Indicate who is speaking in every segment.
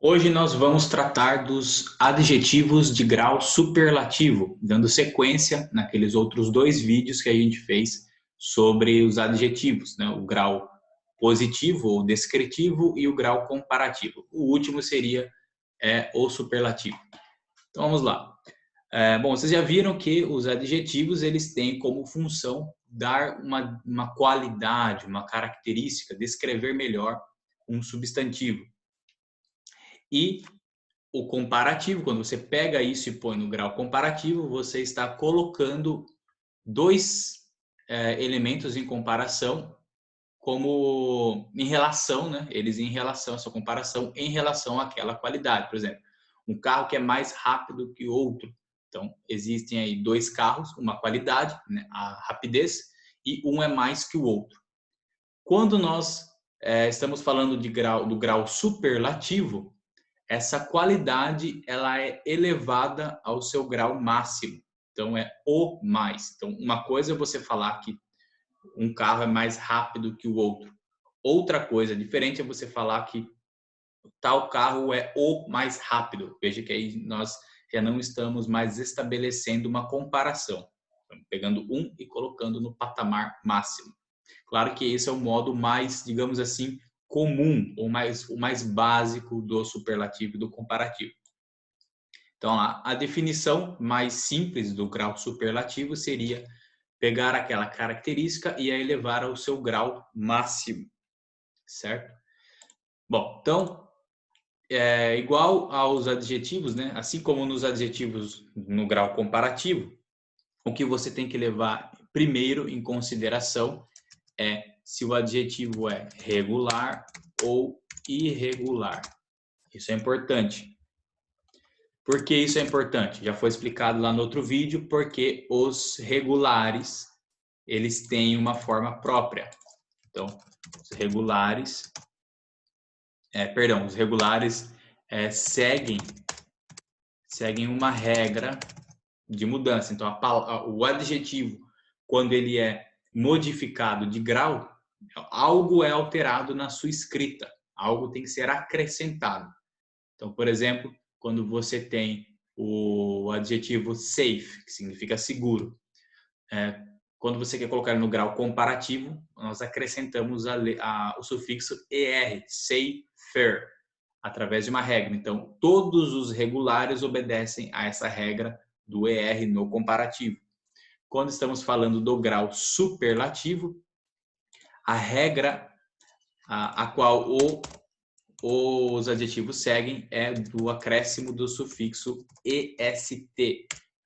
Speaker 1: Hoje nós vamos tratar dos adjetivos de grau superlativo, dando sequência naqueles outros dois vídeos que a gente fez sobre os adjetivos, né? O grau positivo ou descritivo e o grau comparativo. O último seria o superlativo. Então vamos lá. Bom, vocês já viram que os adjetivos eles têm como função dar uma qualidade, uma característica, descrever melhor um substantivo. E o comparativo, quando você pega isso e põe no grau comparativo, você está colocando dois elementos em comparação, como em relação, né? Eles em relação, essa comparação em relação àquela qualidade. Por exemplo, um carro que é mais rápido que o outro. Então, existem aí dois carros, uma qualidade, né? A rapidez, e um é mais que o outro. Quando nós estamos falando do grau superlativo, essa qualidade ela é elevada ao seu grau máximo. Então é o mais. Então uma coisa é você falar que um carro é mais rápido que o outro. Outra coisa diferente é você falar que tal carro é o mais rápido. Veja que aí nós já não estamos mais estabelecendo uma comparação. Estamos pegando um e colocando no patamar máximo. Claro que esse é o modo mais, digamos assim, comum, ou o mais básico do superlativo e do comparativo. Então, a definição mais simples do grau superlativo seria pegar aquela característica e a elevar ao seu grau máximo, certo? Bom, então, igual aos adjetivos, né? Assim como nos adjetivos no grau comparativo, o que você tem que levar primeiro em consideração é se o adjetivo é regular ou irregular. Isso é importante. Por que isso é importante? Já foi explicado lá no outro vídeo, porque os regulares, eles têm uma forma própria. Então, os regulares seguem uma regra de mudança. Então, o adjetivo, quando ele é modificado de grau, algo é alterado na sua escrita, algo tem que ser acrescentado. Então, por exemplo, quando você tem o adjetivo safe, que significa seguro, quando você quer colocar no grau comparativo, nós acrescentamos o sufixo er, safer, através de uma regra. Então, todos os regulares obedecem a essa regra do er no comparativo. Quando estamos falando do grau superlativo, a regra a qual os adjetivos seguem é do acréscimo do sufixo est.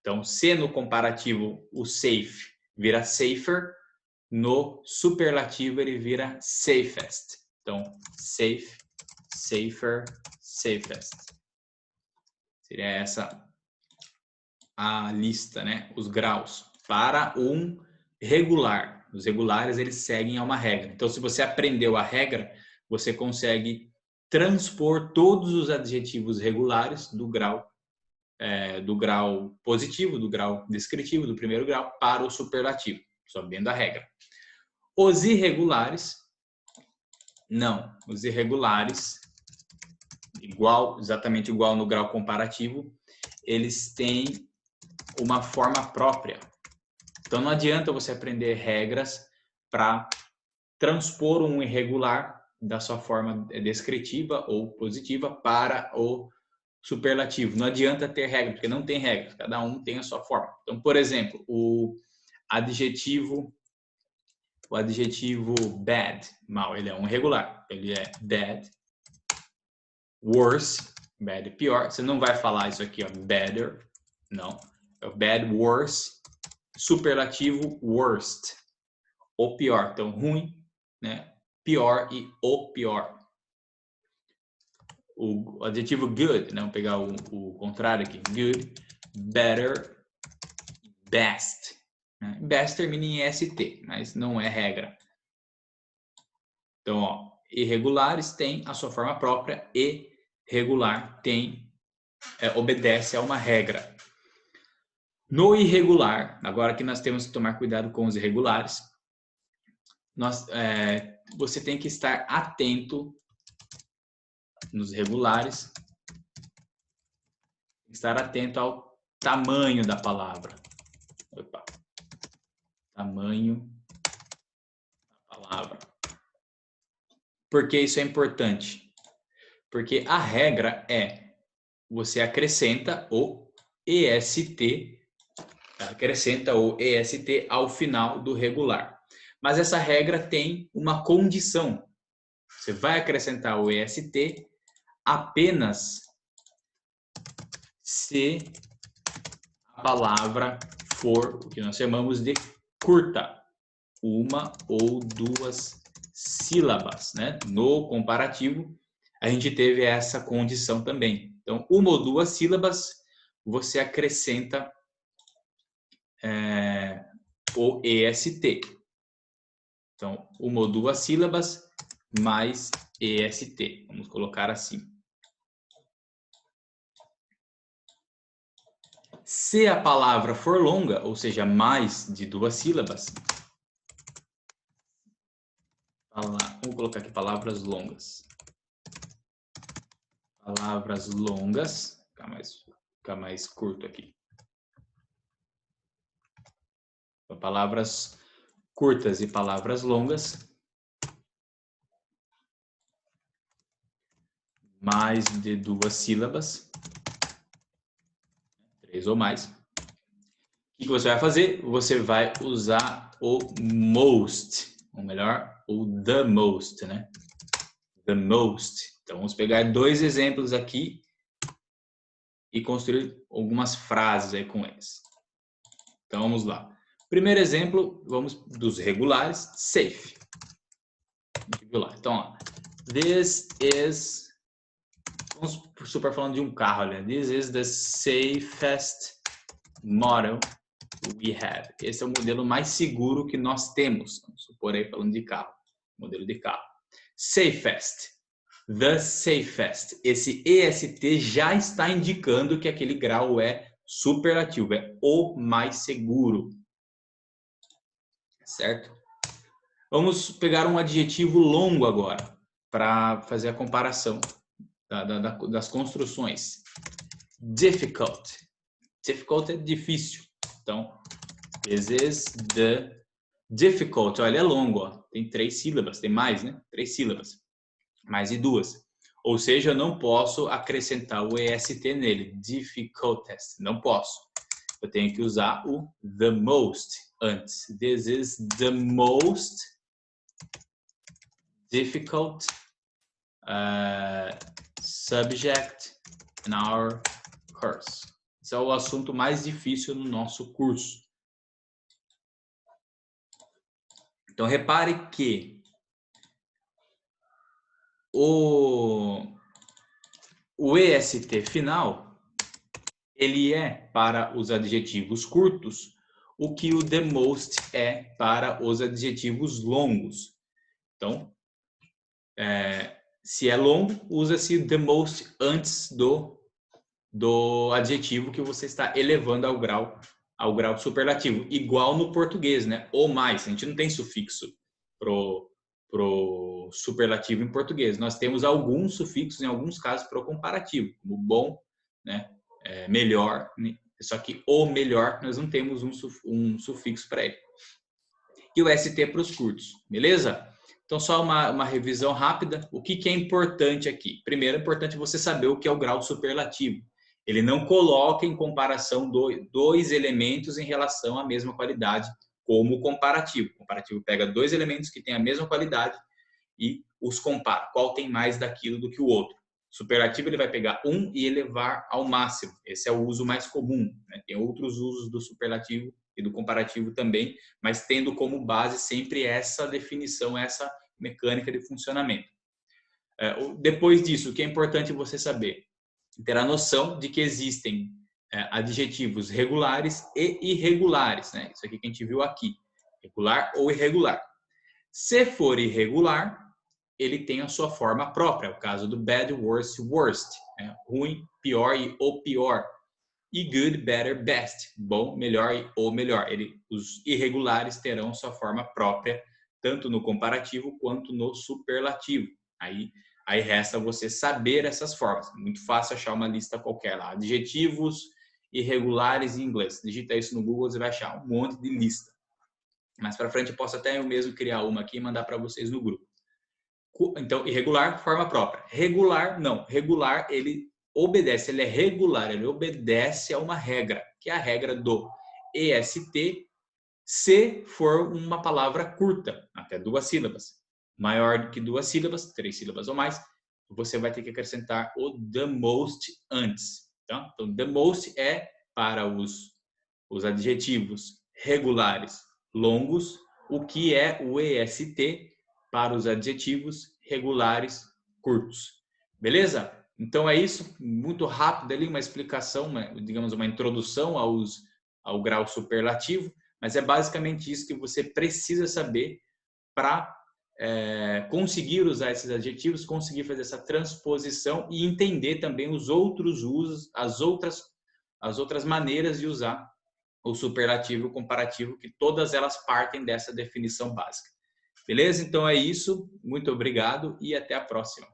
Speaker 1: Então, se no comparativo o safe vira safer, no superlativo ele vira safest. Então, safe, safer, safest. Seria essa a lista, né? Os graus para um regular. Os regulares eles seguem a uma regra. Então, se você aprendeu a regra, você consegue transpor todos os adjetivos regulares do grau positivo, do grau descritivo, do primeiro grau, para o superlativo, sabendo a regra. Os irregulares, não. Os irregulares, exatamente igual no grau comparativo, eles têm uma forma própria. Então, não adianta você aprender regras para transpor um irregular da sua forma descritiva ou positiva para o superlativo. Não adianta ter regra, porque não tem regra. Cada um tem a sua forma. Então, por exemplo, o adjetivo bad, mal, ele é um irregular. Ele é bad, worse, bad é pior. Você não vai falar isso aqui, ó, better, não. É o bad, worse, superlativo, worst, o pior. Então, ruim, né? Pior e o pior. O adjetivo good, né? Vamos pegar o contrário aqui. Good, better, best. Best termina em ST, mas não é regra. Então, ó, irregulares têm a sua forma própria e regular obedece a uma regra. No irregular, agora que nós temos que tomar cuidado com os irregulares, você tem que estar atento nos regulares estar atento ao tamanho da palavra. Opa. Tamanho da palavra. Por que isso é importante? Porque a regra é você acrescenta o EST, ao final do regular. Mas essa regra tem uma condição. Você vai acrescentar o EST apenas se a palavra for o que nós chamamos de curta, uma ou duas sílabas, né? No comparativo, a gente teve essa condição também. Então, uma ou duas sílabas, você acrescenta o EST. Então, uma ou duas sílabas mais EST. Vamos colocar assim. Se a palavra for longa, ou seja, mais de duas sílabas, vamos colocar aqui palavras longas. Palavras longas, fica mais curto aqui. Então, palavras curtas e palavras longas, mais de duas sílabas, 3 ou mais. O que você vai fazer? Você vai usar o most, ou melhor, o the most, né? The most. Então, vamos pegar 2 exemplos aqui e construir algumas frases aí com eles. Então, vamos lá. Primeiro exemplo, vamos dos regulares, safe. Então, ó, this is, vamos supor falando de um carro, olha. This is the safest model we have. Esse é o modelo mais seguro que nós temos. Vamos supor aí falando de carro, modelo de carro. Safest, the safest. Esse EST já está indicando que aquele grau é superlativo, é o mais seguro. Certo? Vamos pegar um adjetivo longo agora, para fazer a comparação das construções. Difficult. Difficult é difícil. Então, this is the difficult. Olha, é longo, ó. Tem 3 sílabas, tem mais, né? 3 sílabas. Mais de 2. Ou seja, eu não posso acrescentar o EST nele. Difficultest. Não posso. Eu tenho que usar o the most antes. This is the most difficult subject in our course. Esse é o assunto mais difícil no nosso curso. Então, repare que o EST final, ele é para os adjetivos curtos, o que o the most é para os adjetivos longos. Então, se é longo, usa-se the most antes do adjetivo que você está elevando ao grau superlativo. Igual no português, né? Ou mais. A gente não tem sufixo pro superlativo em português. Nós temos alguns sufixos, em alguns casos, para o comparativo, como bom, né? Melhor. Só que o melhor, nós não temos um sufixo para ele. E o ST para os curtos, beleza? Então, só uma revisão rápida. O que é importante aqui? Primeiro, é importante você saber o que é o grau superlativo. Ele não coloca em comparação dois elementos em relação à mesma qualidade, como o comparativo. O comparativo pega 2 elementos que têm a mesma qualidade e os compara. Qual tem mais daquilo do que o outro? O superlativo ele vai pegar um e elevar ao máximo. Esse é o uso mais comum, né? Tem outros usos do superlativo e do comparativo também, mas tendo como base sempre essa definição, essa mecânica de funcionamento. Depois disso, o que é importante você saber? Ter a noção de que existem adjetivos regulares e irregulares, né? Isso aqui que a gente viu aqui, regular ou irregular. Se for irregular, ele tem a sua forma própria, é o caso do bad, worst, worst, ruim, pior e o pior. E good, better, best, bom, melhor e o melhor. Os irregulares terão sua forma própria, tanto no comparativo quanto no superlativo. Aí Aí resta você saber essas formas. Muito fácil achar uma lista qualquer lá. Adjetivos irregulares em inglês. Digita isso no Google, você vai achar um monte de lista. Mais para frente eu posso até eu mesmo criar uma aqui e mandar para vocês no grupo. Então, irregular, forma própria. Regular, não. Regular, ele obedece, ele é regular, ele obedece a uma regra, que é a regra do EST, se for uma palavra curta, até 2 sílabas. Maior do que 2 sílabas, 3 sílabas ou mais, você vai ter que acrescentar o the most antes. Tá? Então, the most é para os adjetivos regulares longos, o que é o EST para os adjetivos regulares curtos. Beleza? Então é isso, muito rápido ali, uma explicação, digamos, uma introdução ao grau superlativo, mas é basicamente isso que você precisa saber para conseguir usar esses adjetivos, conseguir fazer essa transposição e entender também os outros usos, as outras maneiras de usar o superlativo e o comparativo, que todas elas partem dessa definição básica. Beleza? Então é isso. Muito obrigado e até a próxima.